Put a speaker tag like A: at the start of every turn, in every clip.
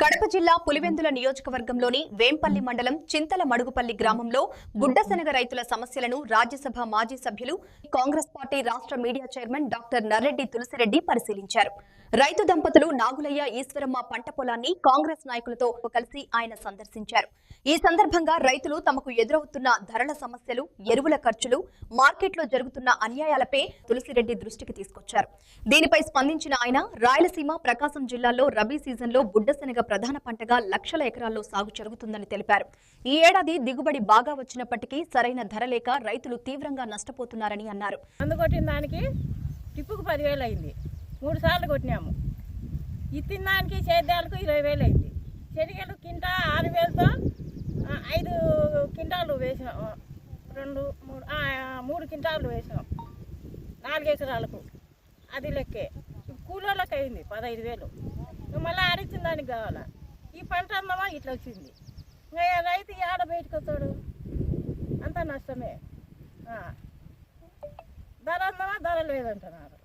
A: కడప జిల్లా పులివెందుల నియోజకవర్గంలోని వేంపల్లి మండలం చింతల మడుగుపల్లి గ్రామంలో బుడ్డశనగ రైతుల సమస్యలను రాజ్యసభ మాజీ సభ్యులు కాంగ్రెస్ పార్టీ రాష్ట్ర media chairman doctor Narreddy Tulasireddy పరిశీలించారు. రైతు దంపతులు నాగులయ్య ఈశ్వరమ్మ పంట పొలాన్ని కాంగ్రెస్ నాయకులతో కలిసి ఆయన సందర్శించారు. ఈ సందర్భంగా రైతులు తమకు ఎదురవుతున్న ధరల సమస్యలు, ఎరువుల ఖర్చులు, మార్కెట్లో జరుగుతున్న అన్యాయాలపై తులసిరెడ్డి దృష్టికి తీసుకొచ్చారు. దీనిపై స్పందించిన ఆయన రాయలసీమ, ప్రకాశం జిల్లాల్లో రబీ సీజన్లో బుడ్డశనగ ప్రధాన పంటగా లక్షల ఎకరాల్లో సాగు జరుగుతుందని తెలిపారు. ఈ ఏడాది దిగుబడి బాగా వచ్చినప్పటికీ సరైన ధర లేక రైతులు తీవ్రంగా నష్టపోతున్నారని అన్నారు.
B: అందుకొట్టిన దానికి టిప్పుకు 10,000 అయింది. 3 సార్లు కొట్టినాము. ఇత్తిన దానికి సేద్యాలకు 20,000 అయింది. శనగలు కింటా 6,000తో 5 క్వింటాలు వేసాం. 3 క్వింటాలు వేసాం 4 ఎకరాలకు. అది లెక్కే. కూలోళ్ళకి అయింది 15,000. మళ్ళీ ఆడిచ్చిన దానికి కావాలా. ఈ పంట అందమా ఇట్లా వచ్చింది. ఇంకా రైతు ఏడ బయటకు వస్తాడు? అంత నష్టమే. ధర అందమా ధర లేదంటున్నారు.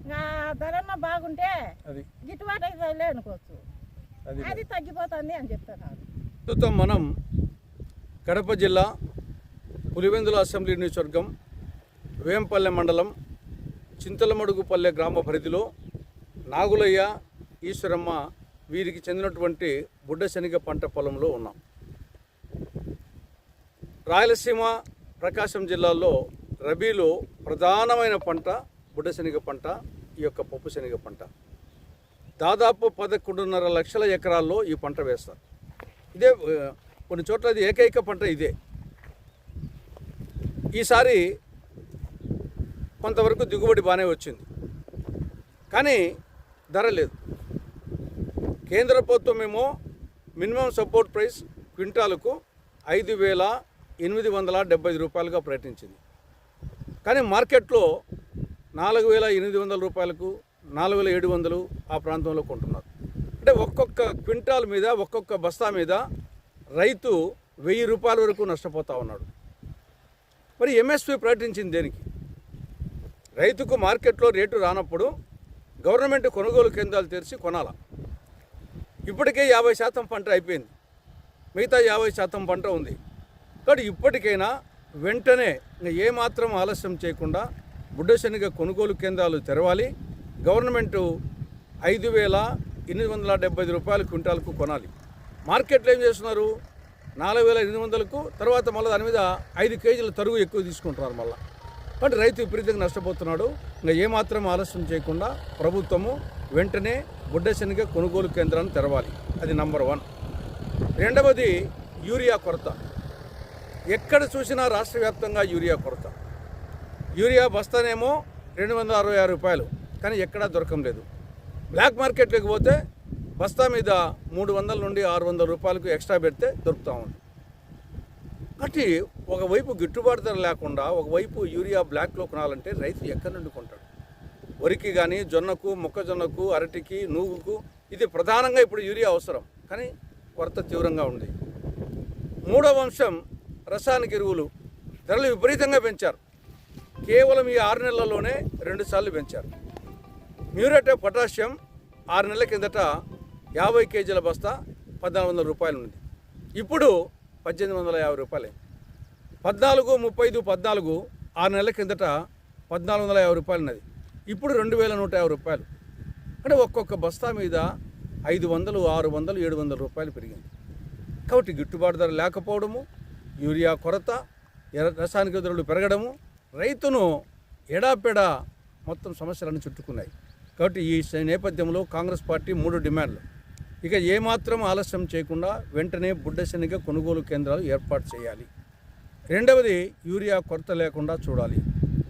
B: ఇంకా ధరన్న బాగుంటే గిట్టుబాటు అయితే అనుకోవచ్చు. అది తగ్గిపోతుంది అని చెప్తున్నారు.
C: ప్రస్తుతం మనం కడప జిల్లా పులివెందుల అసెంబ్లీ నియోజకవర్గం వేంపల్లె మండలం చింతలమడుగుపల్లె గ్రామ పరిధిలో నాగులయ్య, ఈశ్వరమ్మ వీరికి చెందినటువంటి బుడ్డశనగ పంట పొలంలో ఉన్నాం. రాయలసీమ, ప్రకాశం జిల్లాల్లో రబీలో ప్రధానమైన పంట బుడ్డశనగ పంట, ఈ యొక్క పప్పు శనగ పంట. దాదాపు 11.5 లక్షల ఎకరాల్లో ఈ పంట వేస్తారు. ఇదే కొన్ని చోట్ల అది ఏకైక పంట ఇదే. ఈసారి కొంతవరకు దిగుబడి బాగానే వచ్చింది, కానీ ధర లేదు. కేంద్ర ప్రభుత్వం ఏమో మినిమం సపోర్ట్ ప్రైస్ క్వింటాలకు 5,870 రూపాయలుగా ప్రకటించింది. కానీ మార్కెట్లో 4,800 రూపాయలకు, 4,700 ఆ ప్రాంతంలో కొంటున్నారు. అంటే ఒక్కొక్క క్వింటాల్ మీద, ఒక్కొక్క బస్తా మీద రైతు 1,000 రూపాయల వరకు నష్టపోతూ ఉన్నాడు. మరి ఎంఎస్పీ ప్రకటించింది దేనికి? రైతుకు మార్కెట్లో రేటు రానప్పుడు గవర్నమెంట్ కొనుగోలు కేంద్రాలు తెరిచి కొనాలా. ఇప్పటికే 50% పంట అయిపోయింది, మిగతా 50% పంట ఉంది. కాబట్టి ఇప్పటికైనా వెంటనే ఏమాత్రం ఆలస్యం చేయకుండా బుడ్డశనగ కొనుగోలు కేంద్రాలు తెరవాలి. గవర్నమెంటు 5,870 రూపాయల క్వింటాల్కు కొనాలి. మార్కెట్లో ఏం చేస్తున్నారు? 4,800కు, తర్వాత మళ్ళీ దాని మీద 5 కేజీల తరుగు ఎక్కువ తీసుకుంటున్నారు మళ్ళీ. కాబట్టి రైతు విపరీతంగా నష్టపోతున్నాడు. ఇంకా ఏమాత్రం ఆలస్యం చేయకుండా ప్రభుత్వము వెంటనే బుడ్డశనగ కొనుగోలు కేంద్రాన్ని తెరవాలి. అది నంబర్ 1. రెండవది యూరియా కొరత. ఎక్కడ చూసినా రాష్ట్ర వ్యాప్తంగా యూరియా కొరత. యూరియా బస్తానేమో 266 రూపాయలు, కానీ ఎక్కడా దొరకం లేదు. బ్లాక్ మార్కెట్లోకి పోతే బస్తా మీద 300 నుండి 600 రూపాయలకు ఎక్స్ట్రా పెడితే దొరుకుతూ ఉంది. కాబట్టి ఒకవైపు గిట్టుబాటు ధర లేకుండా ఒకవైపు యూరియా బ్లాక్లో కొనాలంటే రైతు ఎక్కడి నుండి కొంటాడు? వరికి కానీ, జొన్నకు, మొక్కజొన్నకు, అరటికి, నూగుకు ఇది ప్రధానంగా ఇప్పుడు యూరియా అవసరం, కానీ కొరత తీవ్రంగా ఉంది. మూడవ అంశం రసాయనిక ఎరువులు ధరలు విపరీతంగా పెంచారు. కేవలం ఈ 6 నెలల్లోనే 2 సార్లు పెంచారు. మ్యూరేట్ ఆఫ్ పొటాషియం 6 నెలల కిందట 50 కేజీల బస్తా 1,400 రూపాయలు ఉంది. ఇప్పుడు 1,850 రూపాయలు. 14, 35, 14 6 నెలల కిందట 1,450 రూపాయలు ఉన్నది. ఇప్పుడు 2,150 రూపాయలు. అంటే ఒక్కొక్క బస్తా మీద 500, 600, 700 రూపాయలు పెరిగింది. కాబట్టి గిట్టుబాటు ధర లేకపోవడము, యూరియా కొరత, రసాయనిక ధరలు పెరగడము రైతును ఎడాపెడా మొత్తం సమస్యలను చుట్టుకున్నాయి. కాబట్టి ఈ నేపథ్యంలో కాంగ్రెస్ పార్టీ 3 డిమాండ్లు. ఇక ఏమాత్రం ఆలస్యం చేయకుండా వెంటనే బుడ్డశనగ కొనుగోలు కేంద్రాలు ఏర్పాటు చేయాలి. రెండవది యూరియా కొరత లేకుండా చూడాలి.